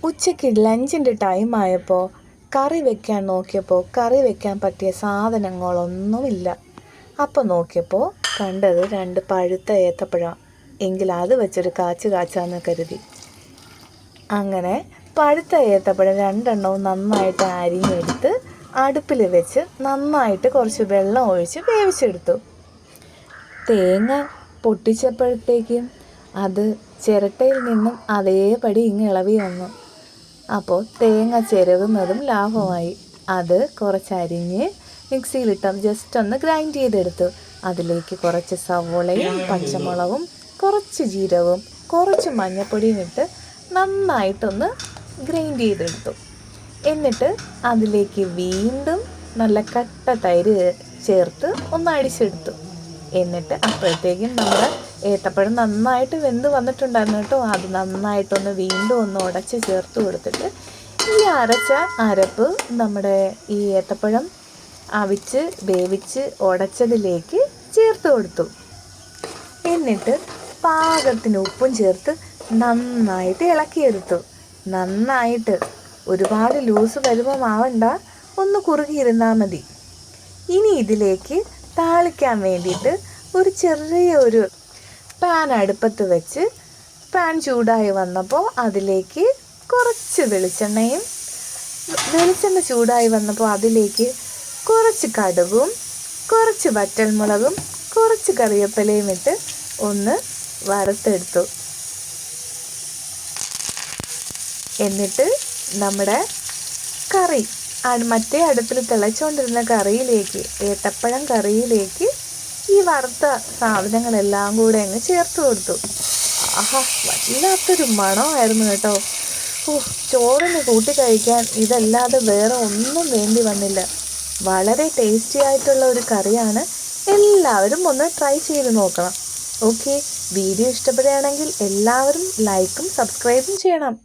ഉച്ചയ്ക്ക് ലഞ്ചിൻ്റെ ടൈം ആയപ്പോൾ കറി വെക്കാൻ നോക്കിയപ്പോൾ കറി വെക്കാൻ പറ്റിയ സാധനങ്ങളൊന്നുമില്ല. അപ്പോൾ നോക്കിയപ്പോൾ കണ്ടത് 2 പഴുത്ത ഏത്തപ്പഴം. എങ്കിൽ അത് വെച്ചൊരു കാച്ച് കാച്ചാന്ന് കരുതി. അങ്ങനെ പഴുത്ത ഏത്തപ്പഴം 2 എണ്ണവും നന്നായിട്ട് അരിഞ്ഞെടുത്ത് അടുപ്പിൽ വെച്ച് നന്നായിട്ട് കുറച്ച് വെള്ളം ഒഴിച്ച് വേവിച്ചെടുത്തു. തേങ്ങ പൊട്ടിച്ചപ്പോഴത്തേക്കും അത് ചിരട്ടയിൽ നിന്നും അതേപടി ഇളവി വന്നു. അപ്പോൾ തേങ്ങ ചിരവുന്നതും ലാഭമായി. അത് കുറച്ചരിഞ്ഞ് മിക്സിയിലിട്ട് ജസ്റ്റ് ഒന്ന് ഗ്രൈൻഡ് ചെയ്തെടുത്തു. അതിലേക്ക് കുറച്ച് സവോളയും പച്ചമുളകും കുറച്ച് ജീരകവും കുറച്ച് മഞ്ഞൾപ്പൊടിയും ഇട്ട് നന്നായിട്ടൊന്ന് ഗ്രൈൻഡ് ചെയ്തെടുത്തു. എന്നിട്ട് അതിലേക്ക് വീണ്ടും നല്ല കട്ട തൈര് ചേർത്ത് ഒന്ന് അടിച്ചെടുത്തു. എന്നിട്ട് അപ്പോഴത്തേക്കും നമ്മുടെ ഏത്തപ്പഴം നന്നായിട്ട് വെന്ത് വന്നിട്ടുണ്ടായിരുന്നു കേട്ടോ. അത് നന്നായിട്ടൊന്ന് വീണ്ടും ഒന്ന് ഉടച്ച് ചേർത്ത് കൊടുത്തിട്ട് ഈ അരച്ച അരപ്പ് നമ്മുടെ ഈ ഏത്തപ്പഴം അവിച്ച് വേവിച്ച് ഉടച്ചതിലേക്ക് ചേർത്ത് കൊടുത്തു. എന്നിട്ട് പാകത്തിന് ഉപ്പും ചേർത്ത് നന്നായിട്ട് ഇളക്കിയെടുത്തു. നന്നായിട്ട് ഒരുപാട് ലൂസ് പരുവമാവണ്ട, ഒന്ന് കുറുകിയിരുന്നാൽ മതി. ഇനി ഇതിലേക്ക് താളിക്കാൻ വേണ്ടിയിട്ട് ഒരു ചെറിയൊരു പാൻ അടുപ്പത്ത് വെച്ച് പാൻ ചൂടായി വന്നപ്പോൾ അതിലേക്ക് കുറച്ച് വെളിച്ചെണ്ണ ചൂടായി വന്നപ്പോൾ അതിലേക്ക് കുറച്ച് കടുകും കുറച്ച് വറ്റൽമുളകും കുറച്ച് കറിവേപ്പിലയും ഇട്ട് ഒന്ന് വറുത്തെടുത്തു. എന്നിട്ട് നമ്മുടെ കറി മറ്റേ അടുപ്പിൽ തിളച്ചുകൊണ്ടിരുന്ന കറിയിലേക്ക്, ഏത്തപ്പഴം കറിയിലേക്ക് ഈ വറുത്ത സാധനങ്ങളെല്ലാം കൂടെ അങ്ങ് ചേർത്ത് കൊടുത്തു. ആഹാ, വല്ലാത്തൊരു മണമായിരുന്നു കേട്ടോ. ചോറിന് കൂട്ടി കഴിക്കാൻ ഇതല്ലാതെ വേറെ ഒന്നും വേണ്ടി വന്നില്ല. വളരെ ടേസ്റ്റി ആയിട്ടുള്ള ഒരു കറിയാണ്. എല്ലാവരും ഒന്ന് ട്രൈ ചെയ്ത് നോക്കണം. ഓക്കെ, വീഡിയോ ഇഷ്ടപ്പെടുകയാണെങ്കിൽ എല്ലാവരും ലൈക്കും സബ്സ്ക്രൈബും ചെയ്യണം.